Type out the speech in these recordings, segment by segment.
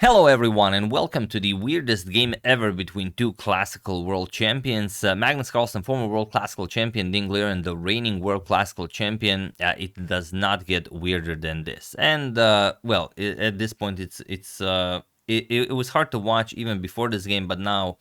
Hello everyone and welcome to the weirdest game ever between two classical world champions. Magnus Carlsen, former world classical champion, Liren, the reigning world classical champion. It does not get weirder than this. And well, at this point it was hard to watch even before this game, but now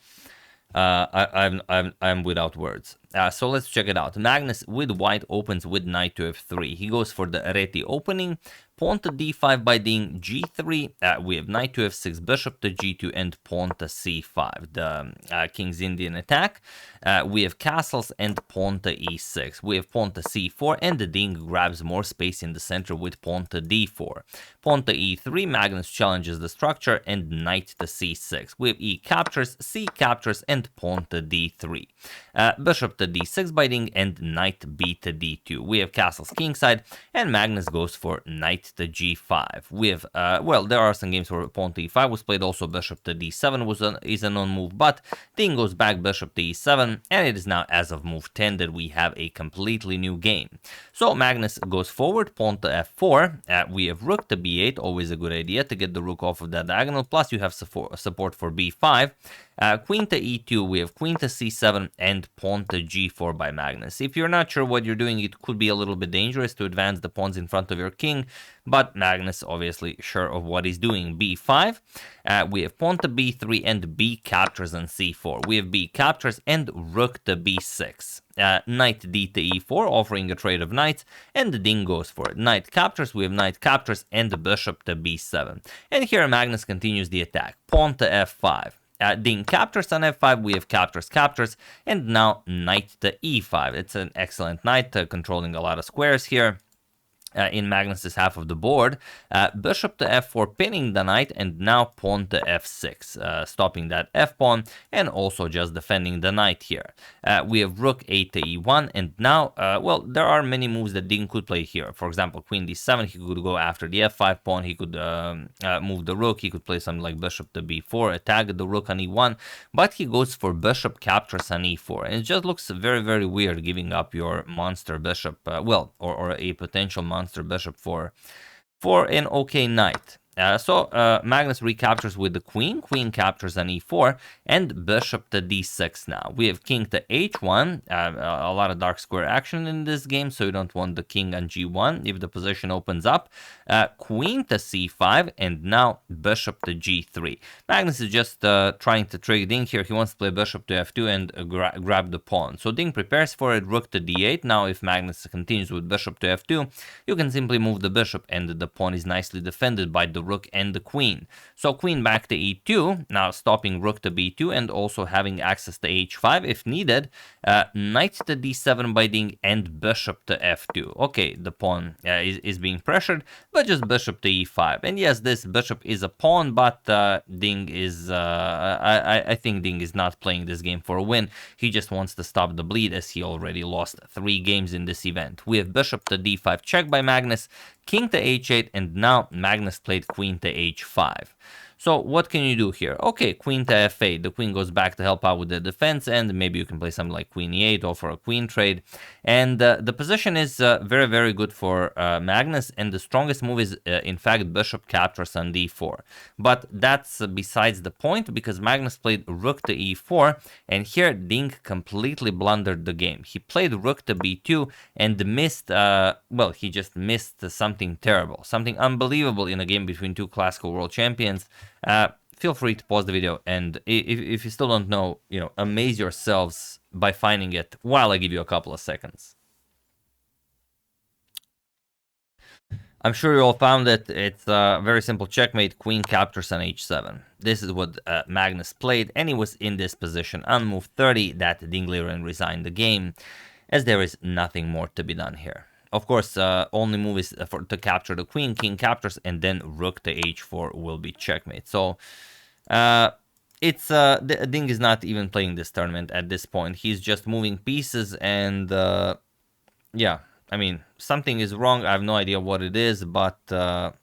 I'm without words. So let's check it out. Magnus with white opens with knight to f3. He goes for the Areti opening. Pawn to d5 by being g3. We have knight to f6, bishop to g2, and pawn to c5. The King's Indian attack. We have castles and pawn to e6. We have pawn to c4, and the Ding grabs more space in the center with pawn to d4. Pawn to e3, Magnus challenges the structure, and knight to c6. We have e captures, c captures, and pawn to d3. Bishop to d6 by Ding, and knight b to d2. We have castles kingside, and Magnus goes for knight to g5. We have, well, there are some games where pawn to e5 was played, also bishop to d7 is a known move, but Ding goes back bishop to e7, and it is now as of move 10 that we have a completely new game. So Magnus goes forward, pawn to f4, we have rook to b8, always a good idea to get the rook off of that diagonal, plus you have support for b5. Queen to e2, we have queen to c7, and pawn to g4 by Magnus. If you're not sure what you're doing, it could be a little bit dangerous to advance the pawns in front of your king, but Magnus obviously sure of what he's doing. b5, we have pawn to b3, and b captures on c4. We have b captures and rook to b6. Knight d to e4, offering a trade of knights, and the Ding goes for it. Knight captures, we have knight captures, and bishop to b7. And here Magnus continues the attack. Pawn to f5. Ding captures on f5, we have captures, and now knight to e5. It's an excellent knight, controlling a lot of squares here. In Magnus's half of the board, bishop to f4, pinning the knight, and now pawn to f6, stopping that f-pawn, and also just defending the knight here. We have rook a to e1, and now, well, there are many moves that Ding could play here. For example, queen d7, he could go after the f5 pawn, he could move the rook, he could play something like bishop to b4, attack the rook on e1, but he goes for bishop captures on e4, and it just looks very, very weird giving up your monster bishop, well, or a potential monster bishop for an okay knight. So Magnus recaptures with the queen captures on e4, and bishop to d6 now. We have king to h1, a lot of dark square action in this game, so you don't want the king on g1 if the position opens up. Queen to c5, and now bishop to g3. Magnus is just trying to trick Ding here. He wants to play bishop to f2 and grab the pawn. So Ding prepares for it, rook to d8. Now if Magnus continues with bishop to f2, you can simply move the bishop, and the pawn is nicely defended by the rook and the queen. So queen back to e2, now stopping rook to b2 and also having access to h5 if needed. Knight to d7 by Ding, and bishop to f2. Okay, the pawn is being pressured, but just bishop to e5. And yes, this bishop is a pawn, but Ding is, I think Ding is not playing this game for a win. He just wants to stop the bleed, as he already lost 3 games in this event. We have bishop to d5 check by Magnus, king to h8, and now Magnus played queen to h5. So what can you do here? Okay, queen to f8. The queen goes back to help out with the defense, and maybe you can play something like queen e8 or for a queen trade. And the position is very, very good for Magnus, and the strongest move is, in fact, bishop captures on d4. But that's besides the point, because Magnus played rook to e4, and here Ding completely blundered the game. He played rook to b2 and missed, well, he just missed something terrible, something unbelievable in a game between two classical world champions. Feel free to pause the video, and if you still don't know, amaze yourselves by finding it while I give you a couple of seconds. I'm sure you all found it. It's a very simple checkmate, queen captures on h7. This is what Magnus played, and he was in this position on move 30 that Liren resigned the game, as there is nothing more to be done here. Of course, only move is to capture the queen, king captures, and then rook to h4 will be checkmate. So Ding is not even playing this tournament at this point. He's just moving pieces, and yeah, I mean, something is wrong. I have no idea what it is, but a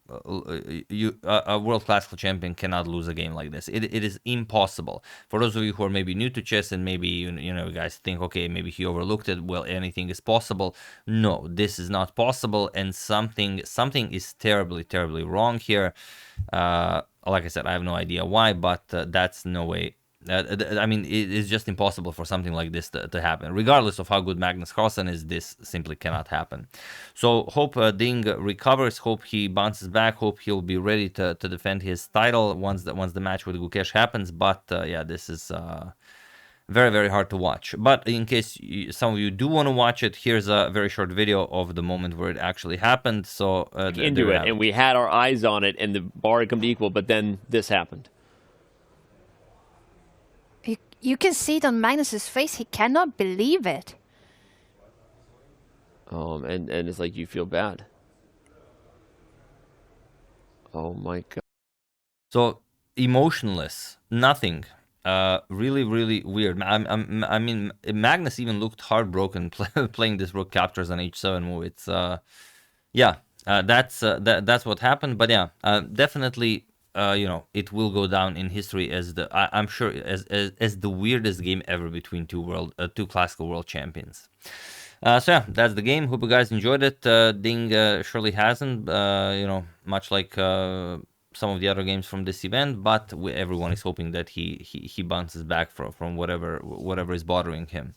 world classical champion cannot lose a game like this. It is impossible. For those of you who are maybe new to chess and maybe you guys think, okay, maybe he overlooked it. Well, anything is possible. No, this is not possible, and something is terribly, terribly wrong here. like I said, I have no idea why, but that's no way. I mean, it's just impossible for something like this to happen. Regardless of how good Magnus Carlsen is, this simply cannot happen. So hope Ding recovers, hope he bounces back, hope he'll be ready to defend his title once the match with Gukesh happens. But yeah, this is very, very hard to watch. But in case some of you do want to watch it, here's a very short video of the moment where it actually happened. So into it, and we had our eyes on it, and the bar had come to equal, but then this happened. You can see it on Magnus's face. He cannot believe it. And it's like you feel bad. Oh my god. So emotionless, nothing. Really, really weird. I mean, Magnus even looked heartbroken playing this rook captures on h7 move. It's yeah, that's what happened. But yeah, definitely, you know, it will go down in history as I'm sure as the weirdest game ever between two classical world champions. So yeah, that's the game. Hope you guys enjoyed it. Ding surely hasn't, you know, much like some of the other games from this event, but everyone is hoping that he bounces back from whatever is bothering him.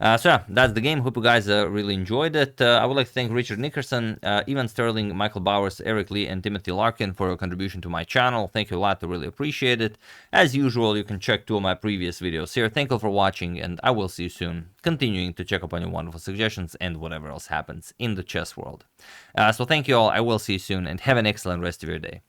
So yeah, that's the game. Hope you guys really enjoyed it. I would like to thank Richard Nickerson, Ivan Sterling, Michael Bowers, Eric Lee, and Timothy Larkin for your contribution to my channel. Thank you a lot. I really appreciate it. As usual, you can check 2 of my previous videos here. Thank you for watching, and I will see you soon, continuing to check up on your wonderful suggestions and whatever else happens in the chess world. So thank you all. I will see you soon, and have an excellent rest of your day.